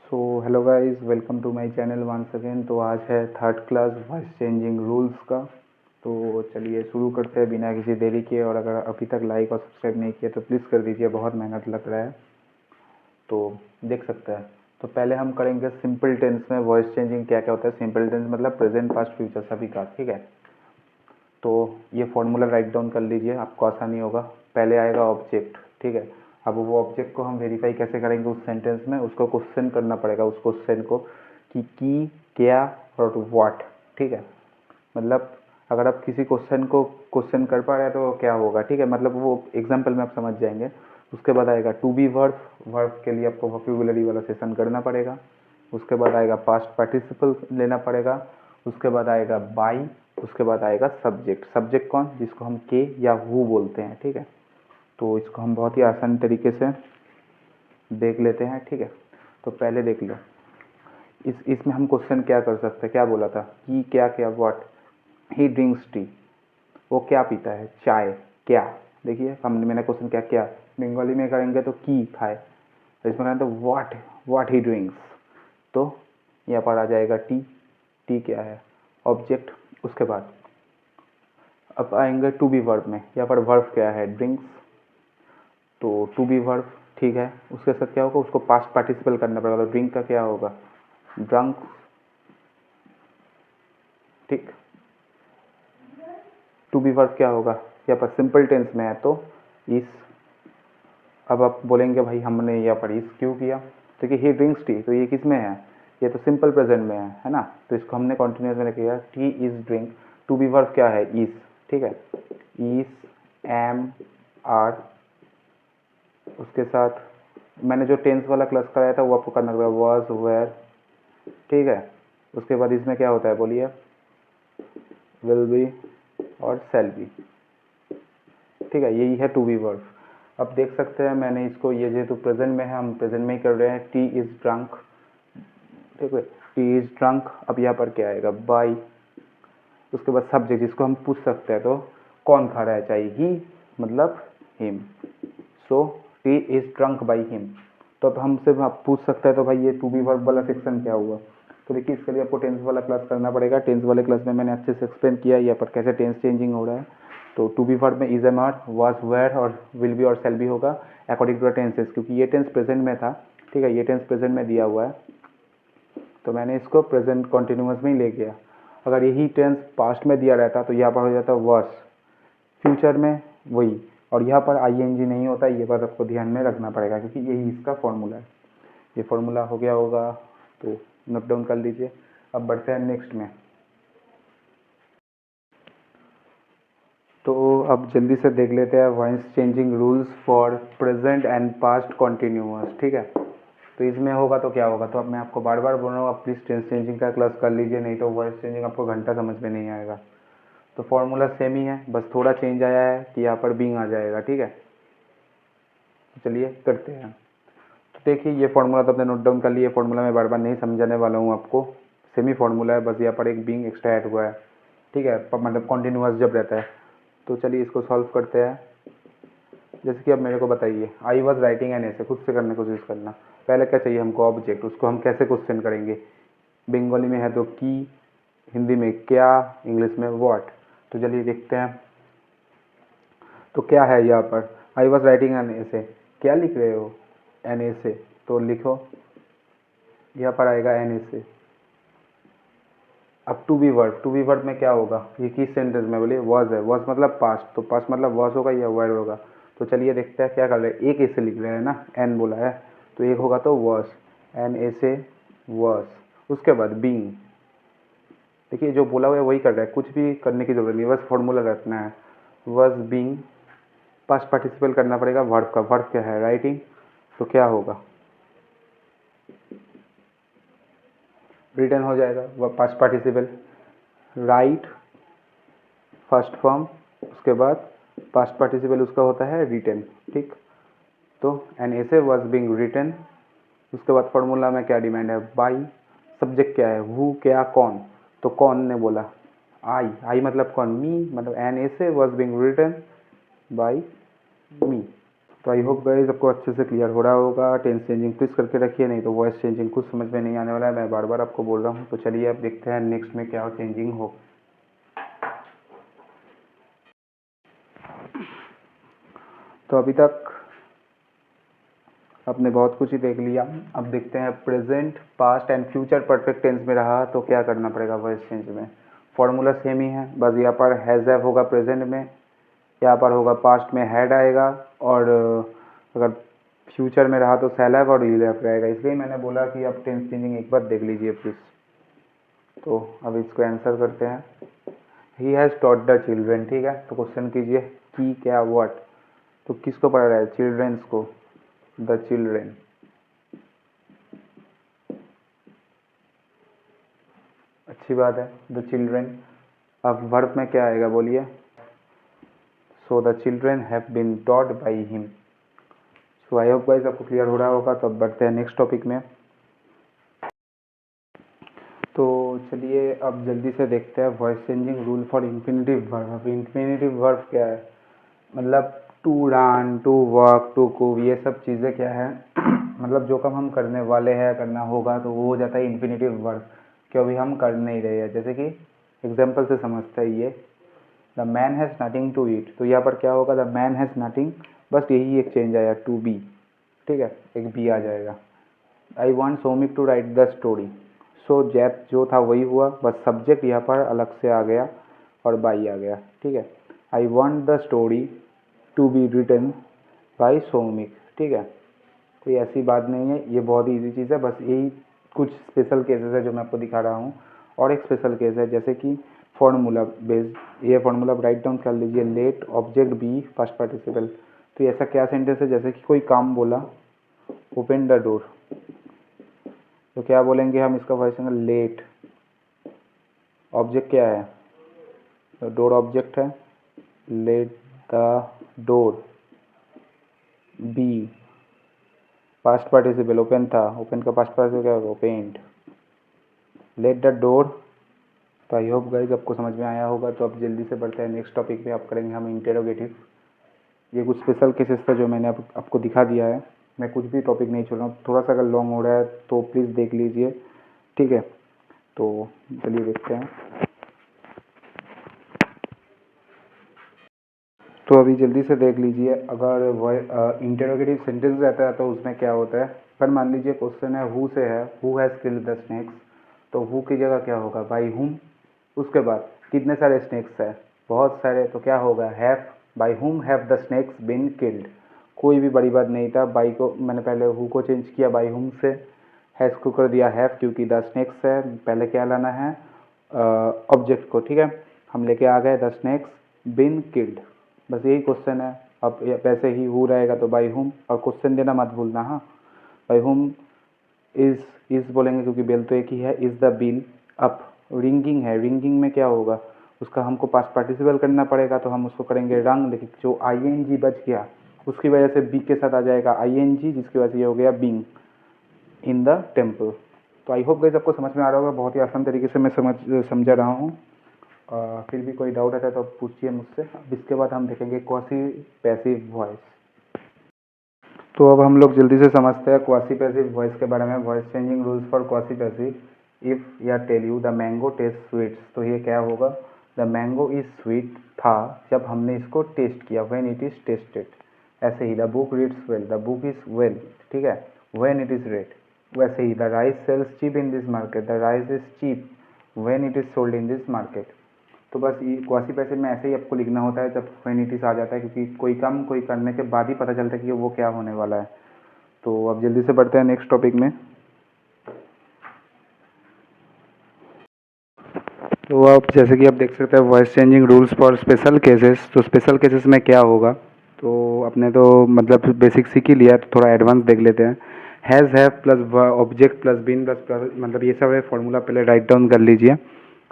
So hello guys, welcome to my channel once again. तो आज है third class voice changing rules का। तो चलिए शुरू करते हैं बिना किसी देरी के। और अगर अभी तक लाइक और सब्सक्राइब नहीं किया तो प्लीज़ कर दीजिए, बहुत मेहनत लग रहा है। तो देख सकते हैं। तो पहले हम करेंगे सिंपल टेंस में वॉइस चेंजिंग क्या क्या होता है। सिंपल टेंस मतलब प्रेजेंट पास्ट फ्यूचर सभी का, ठीक है। तो ये फॉर्मूला राइट डाउन कर लीजिए, आपको आसानी होगा। पहले आएगा ऑब्जेक्ट, ठीक है। अब वो ऑब्जेक्ट को हम वेरीफाई कैसे करेंगे उस सेंटेंस में, उसको क्वेश्चन करना पड़ेगा उस क्वेश्चन को कि क्या और व्हाट, ठीक है। मतलब अगर आप किसी क्वेश्चन को क्वेश्चन कर पा रहे हैं तो क्या होगा, ठीक है। मतलब वो एग्जाम्पल में आप समझ जाएंगे। उसके बाद आएगा टू बी वर्ब। वर्ब के लिए आपको वोकैबुलरी वाला सेशन करना पड़ेगा। उसके बाद आएगा पास्ट पार्टिसिपल लेना पड़ेगा। उसके बाद आएगा बाई। उसके बाद आएगा सब्जेक्ट। सब्जेक्ट कौन, जिसको हम के या हु बोलते हैं, ठीक है। तो इसको हम बहुत ही आसान तरीके से देख लेते हैं, ठीक है। तो पहले देख लो, इसमें हम क्वेश्चन क्या कर सकते हैं। क्या बोला था कि क्या क्या व्हाट। ही ड्रिंक्स टी, वो क्या पीता है, चाय। क्या, देखिए हमने मैंने क्वेश्चन क्या क्या बंगाली में करेंगे तो की खाए, इसमें करेंगे तो व्हाट ही ड्रिंक्स। तो यहाँ पर आ जाएगा टी। टी क्या है, ऑब्जेक्ट। उसके बाद अब आएंगे टू बी वर्ब में। यहाँ पर वर्ब क्या है, ड्रिंक्स। तो टू बी वर्ब, ठीक है। उसके साथ क्या होगा, उसको पास्ट पार्टिसिपल करना पड़ेगा। तो ड्रिंक का क्या होगा, ड्रंक, ठीक। टू बी वर्ब क्या होगा, यहाँ पर सिंपल टेंस में है तो इस। अब आप बोलेंगे भाई हमने यहाँ पर इस क्यों किया, देखिए ही ड्रिंक्स टी, तो ये किस में है, ये तो सिंपल प्रेजेंट में है ना। तो इसको हमने कॉन्टिन्यूस में किया, tea is drink. To be verb क्या है, इज, ठीक है। Is, am, are. उसके साथ मैंने जो टेंस वाला क्लास कराया था वो आपको करना पड़ेगा, वॉज, वेयर, ठीक है। उसके बाद इसमें क्या होता है बोलिए, विल बी और सेल बी, ठीक है। यही है टू बी वर्ब। अब देख सकते हैं मैंने इसको, ये जेहेतु प्रेजेंट में है, हम प्रेजेंट में ही कर रहे हैं। टी इज ड्रंक, ठीक है। T is drunk. अब यहाँ पर क्या आएगा, बाई। उसके बाद सब्जेक्ट, जिसको हम पूछ सकते हैं तो कौन खा रहा है चाय, ही मतलब him. So T is drunk by him. तो अब हमसे आप पूछ सकते हैं तो भाई ये टू बी वर्ब वाला सेक्शन क्या हुआ। तो देखिए इसके लिए आपको टेंस वाला क्लास करना पड़ेगा। टेंस वाले क्लास में मैंने अच्छे से एक्सप्लेन किया यहाँ पर कैसे टेंस चेंजिंग हो रहा है। तो टू बी वर्ब में is, am, are, was, were और विल बी और सेल बी होगा अकॉर्डिंग टू द टेंसेस, क्योंकि ये टेंस प्रेजेंट में था, ठीक है। ये टेंस प्रेजेंट में दिया हुआ है तो मैंने इसको प्रेजेंट कॉन्टिन्यूस में ही ले गया। अगर यही टेंस पास्ट में दिया रहता तो यहाँ पर हो जाता वर्स, फ्यूचर में वही। और यहाँ पर आईएनजी नहीं होता, ये बात आपको ध्यान में रखना पड़ेगा क्योंकि यही इसका फॉर्मूला है। ये फॉर्मूला हो गया होगा तो नोट डाउन कर लीजिए। अब बढ़ते हैं नेक्स्ट में। तो अब जल्दी से देख लेते हैं voice changing rules for present and past continuous, ठीक है। तो इसमें होगा तो क्या होगा, तो अब मैं आपको बार बार बोल रहा हूँ, आप प्लीज़ टेंस चेंजिंग का क्लास कर लीजिए, नहीं तो वॉइस चेंजिंग आपको घंटा समझ में नहीं आएगा। तो फॉर्मूला सेम ही है, बस थोड़ा चेंज आया है कि यहाँ पर बीइंग आ जाएगा, ठीक है। तो चलिए करते हैं। तो देखिए ये फॉर्मूला तो आपने नोट डाउन कर लिया। फॉर्मूला मैं बार बार नहीं समझाने वाला हूँ आपको, सेमी फॉर्मूला है, बस यहाँ पर एक बीइंग एक्स्ट्रा ऐड हुआ है, ठीक है। मतलब कॉन्टिन्यूअस जब रहता है। तो चलिए इसको सॉल्व करते हैं। जैसे कि अब मेरे को बताइए, आई वॉज राइटिंग एन ऐसे, खुद से करने की कोशिश करना। पहले क्या चाहिए हमको, ऑब्जेक्ट। उसको हम कैसे क्वेश्चन करेंगे, बंगाली में है तो की, हिंदी में क्या, इंग्लिश में व्हाट। तो चलिए देखते हैं। तो क्या है यहाँ पर, आई वॉज राइटिंग एन ऐसे, क्या लिख रहे हो, एन ऐसे। तो लिखो, यहाँ पर आएगा एन ऐसे। अब to be verb, to be verb में क्या होगा, ये किस सेंटेंस में बोलिए, वॉज है। वॉज मतलब पास्ट, तो पास्ट मतलब वॉज होगा या वर्ड होगा। तो चलिए देखते हैं क्या कर रहे हैं। एक ऐसे लिख रहे हैं ना, एन बोला है तो एक होगा तो वॉज, एन ऐसे वॉज। उसके बाद बीइंग, देखिए जो बोला हुआ है वही कर रहा है, कुछ भी करने की जरूरत नहीं, बस फॉर्मूला रखना है। वॉज बीइंग, पास्ट पार्टिसिपल करना पड़ेगा वर्ब का। वर्ब क्या है, राइटिंग। तो क्या होगा, रिटर्न हो जाएगा, वह past participle. Right first form, उसके बाद पास्ट पार्टिसिपल उसका होता है रिटन, ठीक। तो एन ऐसे वॉज बीइंग रिटन। उसके बाद फॉर्मूला में क्या डिमांड है, बाई। सब्जेक्ट क्या है, हु, क्या, कौन। तो कौन ने बोला, आई। आई मतलब कौन, मी। मतलब एन ऐसे वॉज बीइंग रिटन बाई मी। तो आई होप गाइस आपको अच्छे से क्लियर हो रहा होगा। टेंस चेंजिंग प्लीज़ करके रखिए, नहीं तो वॉइस चेंजिंग कुछ समझ में नहीं आने वाला है, मैं बार बार आपको बोल रहा हूँ। तो चलिए अब देखते हैं नेक्स्ट में क्या चेंजिंग हो। तो अभी तक आपने बहुत कुछ ही देख लिया। अब देखते हैं present, past and future perfect tense में रहा तो क्या करना पड़ेगा वॉइस चेंज में। फॉर्मूला सेम ही है, बस यहाँ पर हैज़ हैव होगा प्रेजेंट में, यहाँ पर होगा पास्ट में हैड आएगा, और अगर फ्यूचर में रहा तो शैल हैव और विल हैव रहेगा। इसलिए मैंने बोला कि आप टेंस चेंजिंग एक बार देख लीजिए प्लीज़। तो अब इसको आंसर करते हैं। He has taught the children, ठीक है। तो क्वेश्चन कीजिए कि क्या व्हाट, तो किसको पढ़ा रहा है, चिल्ड्रेंस को, द चिल्ड्रेन। अच्छी बात है, द चिल्ड्रेन। अब वर्ब में क्या आएगा बोलिए, so the children have been taught by him. So I hope guys आपको क्लियर हो रहा होगा। तो अब बढ़ते हैं नेक्स्ट टॉपिक में। तो चलिए अब जल्दी से देखते हैं voice changing rule for infinitive verb. अब इन्फिनेटिव वर्ब क्या है, मतलब to run, to work, to cook, ये सब चीज़ें क्या है मतलब जो काम हम करने वाले हैं, करना होगा, तो वो हो जाता है इन्फिनेटिव वर्ब, क्यों अभी हम कर नहीं रहे हैं। जैसे कि एग्जाम्पल से समझते हैं, ये the man has nothing to eat, तो यहाँ पर क्या होगा, द मैन हैज़ नथिंग, बस यही एक चेंज आया, टू बी, ठीक है, एक बी आ जाएगा। I want Soumik to write the story, so जैप जो था वही हुआ, बस सब्जेक्ट यहाँ पर अलग से आ गया और बाई आ गया, ठीक है। I want the story to be written by Soumik, ठीक है। कोई ऐसी बात नहीं है, ये बहुत ही ईजी चीज़ है, बस यही कुछ स्पेशल केसेस है जो मैं आपको दिखा रहा हूँ। और एक स्पेशल केस है जैसे कि फॉर्मूला बेस्ड, ये फॉर्मूला राइट डाउन कर लीजिए, let object be first participle. तो ऐसा क्या सेंटेंस है, जैसे कि कोई काम बोला, ओपन द डोर, तो क्या बोलेंगे हम इसका वॉइस में, लेट, ऑब्जेक्ट क्या है, तो डोर ऑब्जेक्ट है, let the door be past participle, open था, ओपन का पास्ट पार्टिसिपल क्या होगा, ओपेंड, लेट द डोर। तो आई होप गाइज आपको समझ में आया होगा। तो अब जल्दी से बढ़ते हैं नेक्स्ट टॉपिक पे। आप करेंगे हम इंटेरोगेटिव। ये कुछ स्पेशल केसेस था जो मैंने आपको दिखा दिया है, मैं कुछ भी टॉपिक नहीं छोड़ रहा हूँ। थोड़ा सा अगर लॉन्ग हो रहा है तो प्लीज़ देख लीजिए, ठीक है। तो चलिए देखते हैं। तो अभी जल्दी से देख लीजिए, अगर वह इंटेरोगेटिव सेंटेंस रहता है तो उसमें क्या होता है, अगर मान लीजिए क्वेश्चन है हु से है, who has killed the snakes, तो हु की जगह क्या होगा, बाई हुम। उसके बाद कितने सारे स्नेक्स है, बहुत सारे, तो क्या होगा, have, by whom have the snakes been killed. कोई भी बड़ी बात नहीं था, बाई को मैंने पहले हु को चेंज किया बाई हुम से, हैज़ को कर दिया हैव, क्योंकि द स्नेक्स है, पहले क्या लाना है, ऑब्जेक्ट को, ठीक है। हम लेके आ गए द स्नेक्स बीन किल्ड, बस यही क्वेश्चन है। अब वैसे ही हु रहेगा तो बाई हुम, और क्वेश्चन देना मत भूलना, हाँ। बाई हुम इज बोलेंगे क्योंकि बेल तो एक ही है, is the bill up. Ringing है, रिंगिंग में क्या होगा, उसका हमको पास्ट पार्टिसिपल करना पड़ेगा, तो हम उसको करेंगे रंग, लेकिन जो आईएनजी बच गया उसकी वजह से बी के साथ आ जाएगा आईएनजी, जिसकी वजह से ये हो गया बीइंग इन द टेम्पल। तो आई होप गाइस आपको समझ में आ रहा होगा, बहुत ही आसान तरीके से मैं समझा रहा हूँ। फिर भी कोई डाउट आता है तो आप पूछिए मुझसे। अब इसके बाद हम देखेंगे क्वासी पैसिव वॉइस। तो अब हम लोग जल्दी से समझते हैं क्वासी पैसिव वॉइस के बारे में। Voice changing rules for quasi passive. If ya tell you the mango taste sweets, तो ये क्या होगा, द मैंगो इज स्वीट था जब हमने इसको टेस्ट किया, व्हेन इट इज टेस्टेड। ऐसे ही the book reads well, the book is well, ठीक है, व्हेन इट इज रेड। वैसे ही the rice sells cheap in this market, the rice is cheap when it is sold in this market. तो बस ये quasi passive में ऐसे ही आपको लिखना होता है जब व्हेन इट इज आ जाता है, क्योंकि कोई काम कोई करने के बाद ही पता चलता है कि वो क्या होने वाला है। तो अब जल्दी से बढ़ते हैं नेक्स्ट टॉपिक में। तो आप जैसे कि आप देख सकते हैं voice changing rules for special cases. तो स्पेशल केसेस में क्या होगा, तो अपने तो मतलब बेसिक सीख ही लिया, तो थोड़ा एडवांस देख लेते हैं। Has have plus object plus been plus मतलब ये सब है फॉर्मूला, पहले राइट डाउन कर लीजिए।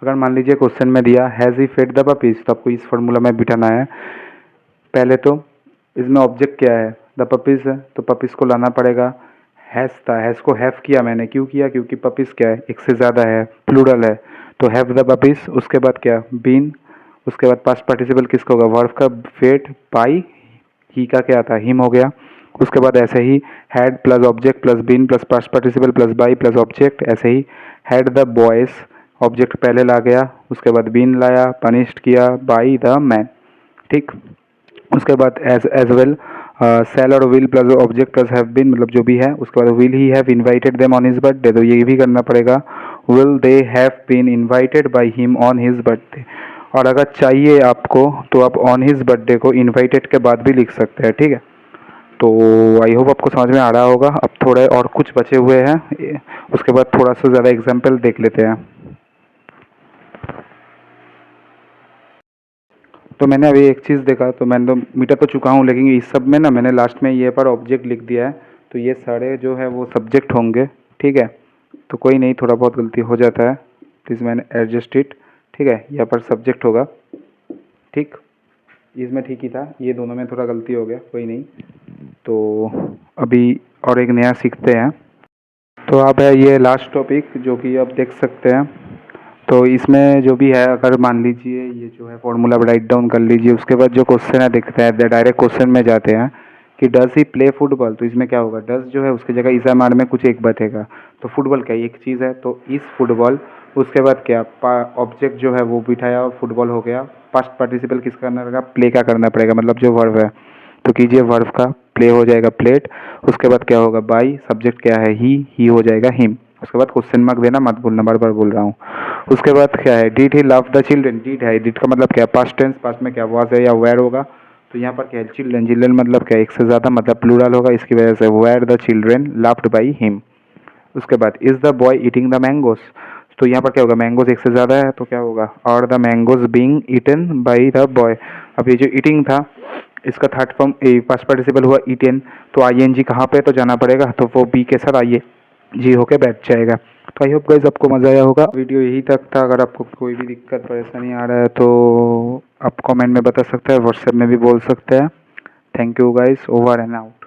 अगर मान लीजिए क्वेश्चन में दिया has he fed the puppies, तो आपको इस फॉर्मूला में बिठाना है। पहले तो इसमें ऑब्जेक्ट क्या है, द पपीज़ है, तो पपीज़ को लाना पड़ेगा। हैज़ था, हैज़ को हैव किया मैंने, क्यों किया, क्योंकि पपीज़ क्या है, एक से ज़्यादा है, प्लूरल है, तो हैव द पपीज़। उसके बाद क्या, बीन, उसके बाद पास्ट पार्टिसिपल किसका होगा, वर्ब का, फेड बाई ही का क्या था, हिम हो गया। उसके बाद ऐसे ही had plus object plus been plus past participle plus by plus object, ऐसे ही हैड द बॉयज, ऑब्जेक्ट पहले ला गया, उसके बाद बीन लाया, पनिश्ड किया बाई द मैन, ठीक। उसके बाद एज वेल सेल और will plus object plus have been, मतलब जो भी है। उसके बाद will he have invited them on his birthday, तो ये भी करना पड़ेगा, will they have been invited by him on his birthday. और अगर चाहिए आपको तो आप ऑन हिज बर्थडे को इनवाइटेड के बाद भी लिख सकते हैं, ठीक है। तो आई होप आपको समझ में आ रहा होगा। अब थोड़े और कुछ बचे हुए हैं, उसके बाद थोड़ा सा ज़्यादा एग्जाम्पल देख लेते हैं। तो मैंने अभी एक चीज़ देखा, तो मैंने तो मिटा तो चुका हूँ, लेकिन इस सब में ना मैंने लास्ट में ये पर ऑब्जेक्ट लिख दिया है, तो ये सारे जो है वो सब्जेक्ट होंगे, ठीक है। तो कोई नहीं, थोड़ा बहुत गलती हो जाता है, प्लीज़ मैंने एडजस्ट इट, ठीक है। यहाँ पर सब्जेक्ट होगा, ठीक। इसमें ठीक ही था, ये दोनों में थोड़ा गलती हो गया, कोई नहीं। तो अभी और एक नया सीखते हैं। तो अब है ये लास्ट टॉपिक जो कि आप देख सकते हैं। तो इसमें जो भी है, अगर मान लीजिए ये जो है फॉर्मूला राइट डाउन कर लीजिए, उसके बाद जो क्वेश्चन है देखते हैं, डायरेक्ट क्वेश्चन में जाते हैं कि डज ही प्ले फुटबॉल। तो इसमें क्या होगा, डज जो है उसकी जगह इजामार में कुछ एक बचेगा, तो फुटबॉल क्या एक चीज़ है, तो इस फुटबॉल। उसके बाद क्या, ऑब्जेक्ट जो है वो बिठाया और फुटबॉल हो गया। पास्ट पार्टिसिपल किसका करना पड़ेगा, प्ले का करना पड़ेगा, मतलब जो वर्ब है। तो कीजिए वर्ब का, प्ले हो जाएगा प्लेट। उसके बाद क्या होगा, बाई, सब्जेक्ट क्या है ही हो जाएगा हिम। उसके बाद क्वेश्चन मार्क देना मत भूलना, बार बार बोल रहा हूँ। उसके बाद क्या है, did he love the children, did है, डिड का मतलब क्या, पास्ट टेंस, पास्ट में क्या वाज है या वेयर होगा। तो यहाँ पर क्या है, चिल्ड्रन, चिल्ड्रन मतलब क्या, एक से ज़्यादा, मतलब प्लूरल होगा, इसकी वजह से were the children loved by him. उसके बाद is the boy eating the mangoes. तो यहाँ पर क्या होगा, मैंगोज एक से ज़्यादा है तो क्या होगा, और the mangoes being eaten by the boy. अब ये जो ईटिंग था, इसका थर्ड फॉर्म पास्ट पार्टिसिपल हुआ ईटेन, तो आई एन जी कहाँ पे तो जाना पड़ेगा, तो वो बी के साथ आइए जी होके बैठ जाएगा। तो आई होप गाइस आपको मज़ा आया होगा। वीडियो यही तक था। अगर आपको कोई भी दिक्कत परेशानी आ रहा है तो आप कमेंट में बता सकते हैं, व्हाट्सएप में भी बोल सकते हैं। Thank you guys, over and out.